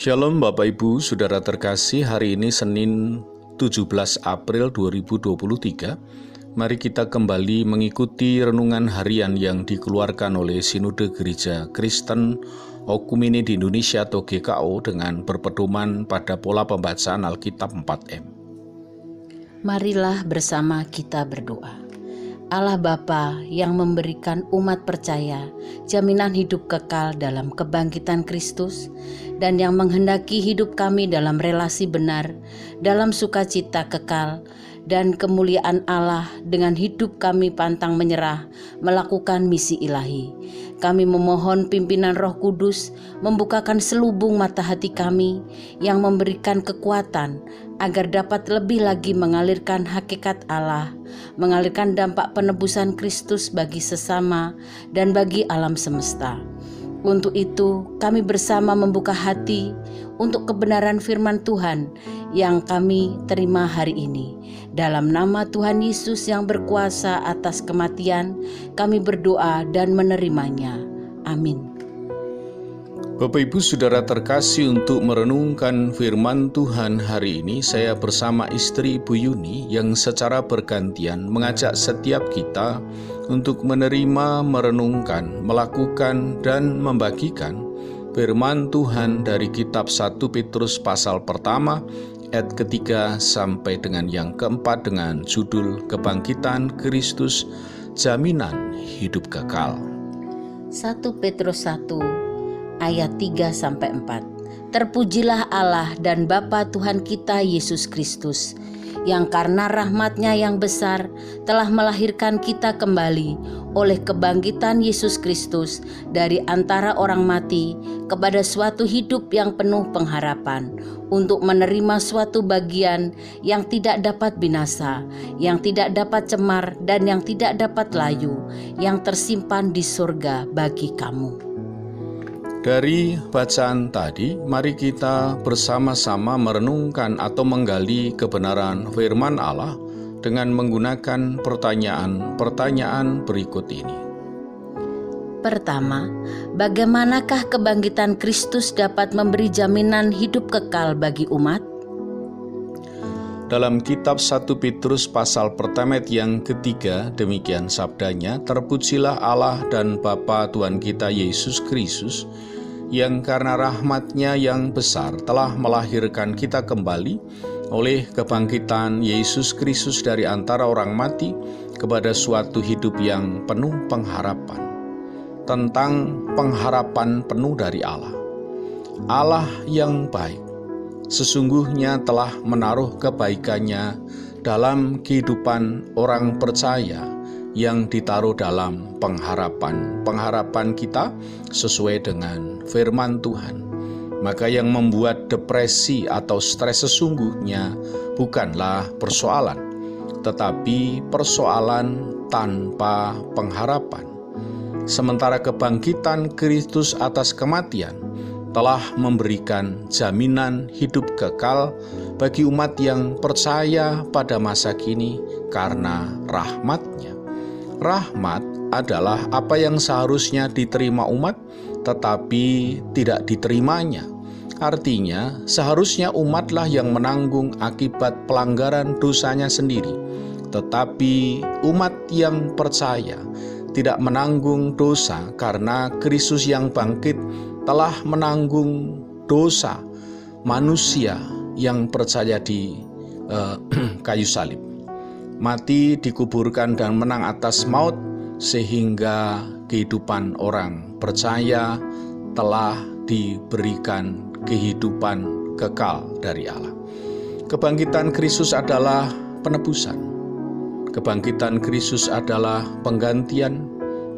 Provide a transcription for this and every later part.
Shalom Bapak Ibu, Saudara terkasih, hari ini Senin 17 April 2023. Mari kita kembali mengikuti renungan harian yang dikeluarkan oleh Sinode Gereja Kristen Okumene di Indonesia atau GKO dengan berpedoman pada pola pembacaan Alkitab 4M. Marilah bersama kita berdoa. Allah Bapa yang memberikan umat percaya jaminan hidup kekal dalam kebangkitan Kristus dan yang menghendaki hidup kami dalam relasi benar, dalam sukacita kekal dan kemuliaan Allah dengan hidup kami pantang menyerah melakukan misi ilahi. Kami memohon pimpinan Roh Kudus membukakan selubung mata hati kami yang memberikan kekuatan agar dapat lebih lagi mengalirkan hakikat Allah, mengalirkan dampak penebusan Kristus bagi sesama dan bagi alam semesta. Untuk itu, kami bersama membuka hati untuk kebenaran firman Tuhan yang kami terima hari ini. Dalam nama Tuhan Yesus yang berkuasa atas kematian, kami berdoa dan menerimanya. Amin. Bapak Ibu Saudara terkasih, untuk merenungkan firman Tuhan hari ini, saya bersama istri Ibu Yuni yang secara bergantian mengajak setiap kita untuk menerima, merenungkan, melakukan, dan membagikan firman Tuhan dari kitab 1 Petrus pasal pertama, ayat ketiga sampai dengan yang keempat dengan judul Kebangkitan Kristus, Jaminan Hidup Kekal. 1 Petrus 1 ayat 3-4. Terpujilah Allah dan Bapa Tuhan kita Yesus Kristus, yang karena rahmat-Nya yang besar telah melahirkan kita kembali oleh kebangkitan Yesus Kristus dari antara orang mati kepada suatu hidup yang penuh pengharapan, untuk menerima suatu bagian yang tidak dapat binasa, yang tidak dapat cemar, dan yang tidak dapat layu, yang tersimpan di surga bagi kamu. Dari bacaan tadi, mari kita bersama-sama merenungkan atau menggali kebenaran firman Allah dengan menggunakan pertanyaan-pertanyaan berikut ini. Pertama, bagaimanakah kebangkitan Kristus dapat memberi jaminan hidup kekal bagi umat? Dalam kitab 1 Petrus pasal pertama yang ketiga, demikian sabdanya, terpujilah Allah dan Bapa Tuhan kita Yesus Kristus, yang karena rahmat-Nya yang besar telah melahirkan kita kembali oleh kebangkitan Yesus Kristus dari antara orang mati kepada suatu hidup yang penuh pengharapan. Tentang pengharapan penuh dari Allah. Allah yang baik sesungguhnya telah menaruh kebaikannya dalam kehidupan orang percaya yang ditaruh dalam pengharapan kita sesuai dengan firman Tuhan. Maka yang membuat depresi atau stres sesungguhnya bukanlah persoalan, tetapi persoalan tanpa pengharapan. Sementara kebangkitan Kristus atas kematian telah memberikan jaminan hidup kekal bagi umat yang percaya pada masa kini karena rahmat-Nya. Rahmat adalah apa yang seharusnya diterima umat tetapi tidak diterimanya. Artinya, seharusnya umatlah yang menanggung akibat pelanggaran dosanya sendiri. Tetapi umat yang percaya tidak menanggung dosa karena Kristus yang bangkit telah menanggung dosa manusia yang percaya di kayu salib. Mati, dikuburkan, dan menang atas maut, sehingga kehidupan orang percaya telah diberikan kehidupan kekal dari Allah. Kebangkitan Kristus adalah penebusan. Kebangkitan Kristus adalah penggantian,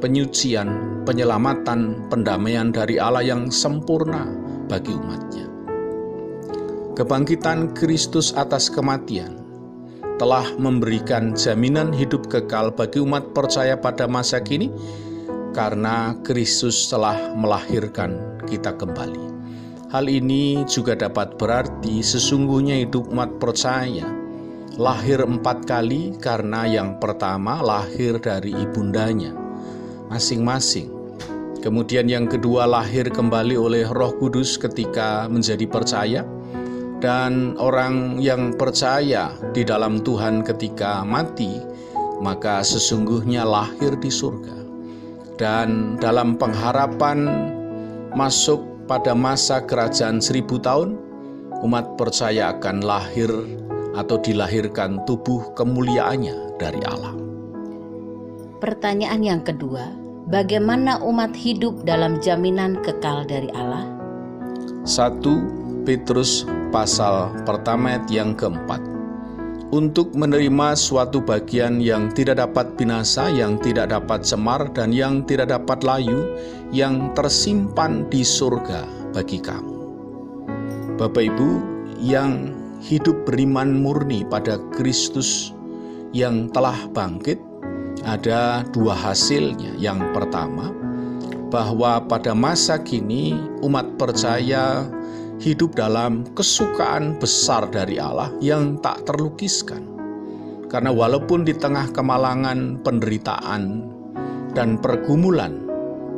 penyucian, penyelamatan, pendamaian dari Allah yang sempurna bagi umat-Nya. Kebangkitan Kristus atas kematian telah memberikan jaminan hidup kekal bagi umat percaya pada masa kini karena Kristus telah melahirkan kita kembali. Hal ini juga dapat berarti sesungguhnya hidup umat percaya lahir 4 kali karena yang pertama lahir dari ibundanya masing-masing. Kemudian yang kedua, lahir kembali oleh Roh Kudus ketika menjadi percaya. Dan orang yang percaya di dalam Tuhan ketika mati, maka sesungguhnya lahir di surga. Dan dalam pengharapan masuk pada masa kerajaan 1000 tahun, umat percaya akan lahir atau dilahirkan tubuh kemuliaannya dari Allah. Pertanyaan yang kedua, bagaimana umat hidup dalam jaminan kekal dari Allah? 1 Petrus pasal pertama ayat yang keempat. Untuk menerima suatu bagian yang tidak dapat binasa, yang tidak dapat cemar, dan yang tidak dapat layu, yang tersimpan di surga bagi kamu. Bapak Ibu yang hidup beriman murni pada Kristus yang telah bangkit, ada dua hasilnya. Yang pertama, bahwa pada masa kini umat percaya hidup dalam kesukaan besar dari Allah yang tak terlukiskan. Karena walaupun di tengah kemalangan, penderitaan, dan pergumulan,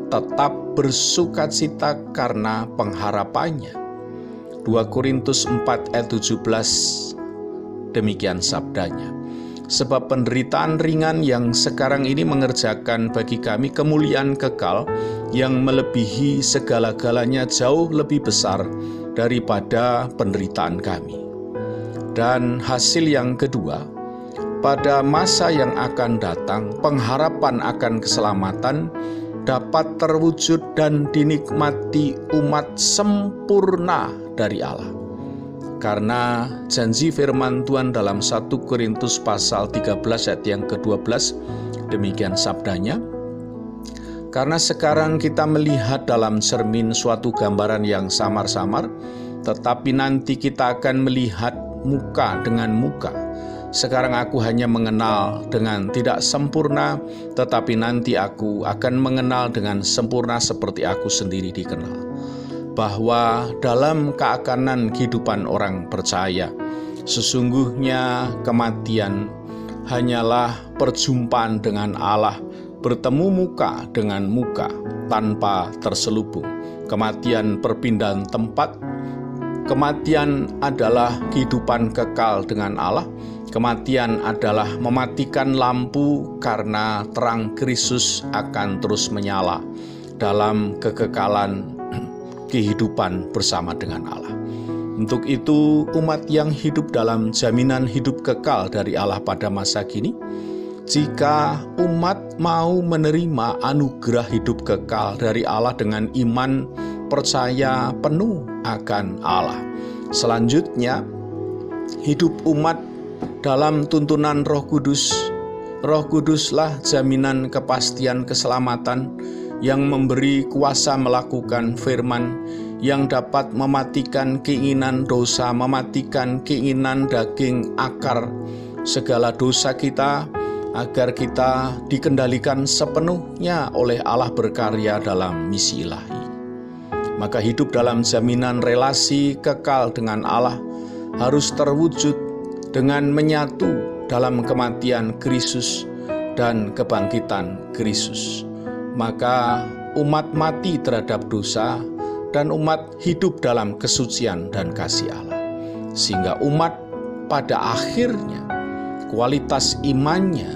tetap bersukacita karena pengharapannya. 2 Korintus 4 ayat 17, demikian sabdanya. Sebab penderitaan ringan yang sekarang ini mengerjakan bagi kami kemuliaan kekal yang melebihi segala-galanya, jauh lebih besar daripada penderitaan kami. Dan hasil yang kedua, pada masa yang akan datang, pengharapan akan keselamatan dapat terwujud dan dinikmati umat sempurna dari Allah. Karena janji firman Tuhan dalam 1 Korintus pasal 13 ayat yang ke-12, demikian sabdanya. Karena sekarang kita melihat dalam cermin suatu gambaran yang samar-samar, tetapi nanti kita akan melihat muka dengan muka. Sekarang aku hanya mengenal dengan tidak sempurna, tetapi nanti aku akan mengenal dengan sempurna seperti aku sendiri dikenal. Bahwa dalam keakanan kehidupan orang percaya, sesungguhnya kematian hanyalah perjumpaan dengan Allah, bertemu muka dengan muka tanpa terselubung. Kematian perpindahan tempat, kematian adalah kehidupan kekal dengan Allah. Kematian adalah mematikan lampu karena terang Kristus akan terus menyala dalam kekekalan kehidupan bersama dengan Allah. Untuk itu, umat yang hidup dalam jaminan hidup kekal dari Allah pada masa kini, jika umat mau menerima anugerah hidup kekal dari Allah dengan iman percaya penuh akan Allah. Selanjutnya, hidup umat dalam tuntunan Roh Kudus. Roh Kuduslah jaminan kepastian keselamatan yang memberi kuasa melakukan firman, yang dapat mematikan keinginan dosa, mematikan keinginan daging, akar segala dosa kita, agar kita dikendalikan sepenuhnya oleh Allah berkarya dalam misi ilahi. Maka hidup dalam jaminan relasi kekal dengan Allah harus terwujud dengan menyatu dalam kematian Kristus dan kebangkitan Kristus. Maka umat mati terhadap dosa dan umat hidup dalam kesucian dan kasih Allah. Sehingga umat pada akhirnya kualitas imannya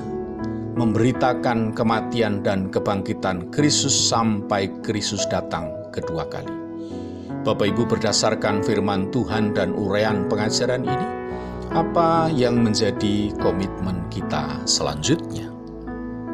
memberitakan kematian dan kebangkitan Kristus sampai Kristus datang kedua kali. Bapak Ibu, berdasarkan firman Tuhan dan uraian pengajaran ini, apa yang menjadi komitmen kita selanjutnya?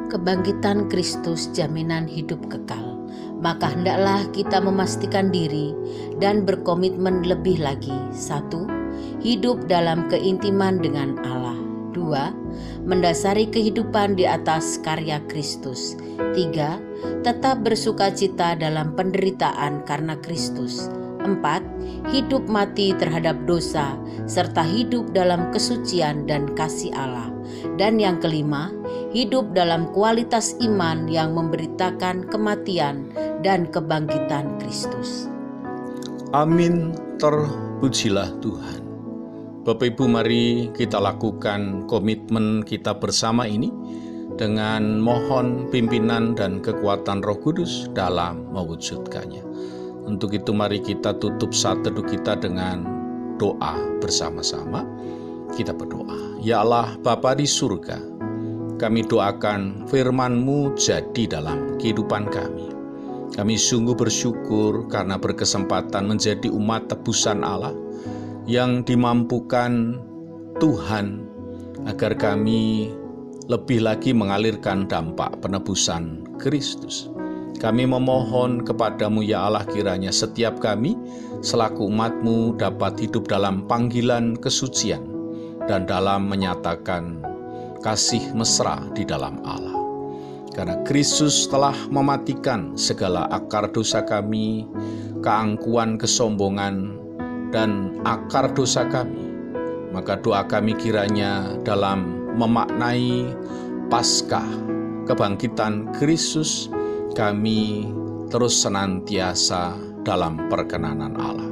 Kebangkitan Kristus jaminan hidup kekal. Maka hendaklah kita memastikan diri dan berkomitmen lebih lagi. 1. Hidup dalam keintiman dengan Allah. 2. Mendasari kehidupan di atas karya Kristus. 3. Tetap bersukacita dalam penderitaan karena Kristus. 4. Hidup mati terhadap dosa serta hidup dalam kesucian dan kasih Allah. Dan yang kelima, hidup dalam kualitas iman yang memberitakan kematian dan kebangkitan Kristus. Amin, terpujilah Tuhan. Bapak Ibu, mari kita lakukan komitmen kita bersama ini dengan mohon pimpinan dan kekuatan Roh Kudus dalam mewujudkannya. Untuk itu mari kita tutup saat teduh kita dengan doa bersama-sama. Kita berdoa. Ya Allah Bapa di surga, kami doakan firman-Mu jadi dalam kehidupan kami. Kami sungguh bersyukur karena berkesempatan menjadi umat tebusan Allah yang dimampukan Tuhan agar kami lebih lagi mengalirkan dampak penebusan Kristus. Kami memohon kepadamu ya Allah, kiranya setiap kami selaku umat-Mu dapat hidup dalam panggilan kesucian dan dalam menyatakan kasih mesra di dalam Allah. Karena Kristus telah mematikan segala akar dosa kami, keangkuhan, kesombongan, dan akar dosa kami. Maka doa kami kiranya dalam memaknai Paskah kebangkitan Kristus, kami terus senantiasa dalam perkenanan Allah.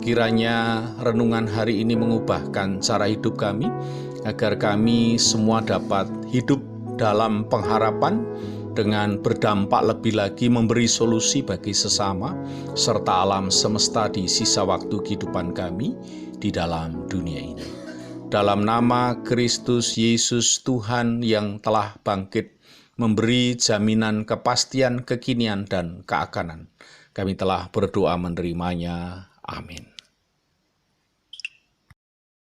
Kiranya renungan hari ini mengubahkan cara hidup kami, agar kami semua dapat hidup dalam pengharapan dengan berdampak lebih lagi memberi solusi bagi sesama serta alam semesta di sisa waktu kehidupan kami di dalam dunia ini. Dalam nama Kristus Yesus Tuhan yang telah bangkit memberi jaminan kepastian kekinian dan keakanan, kami telah berdoa menerimanya. Amin.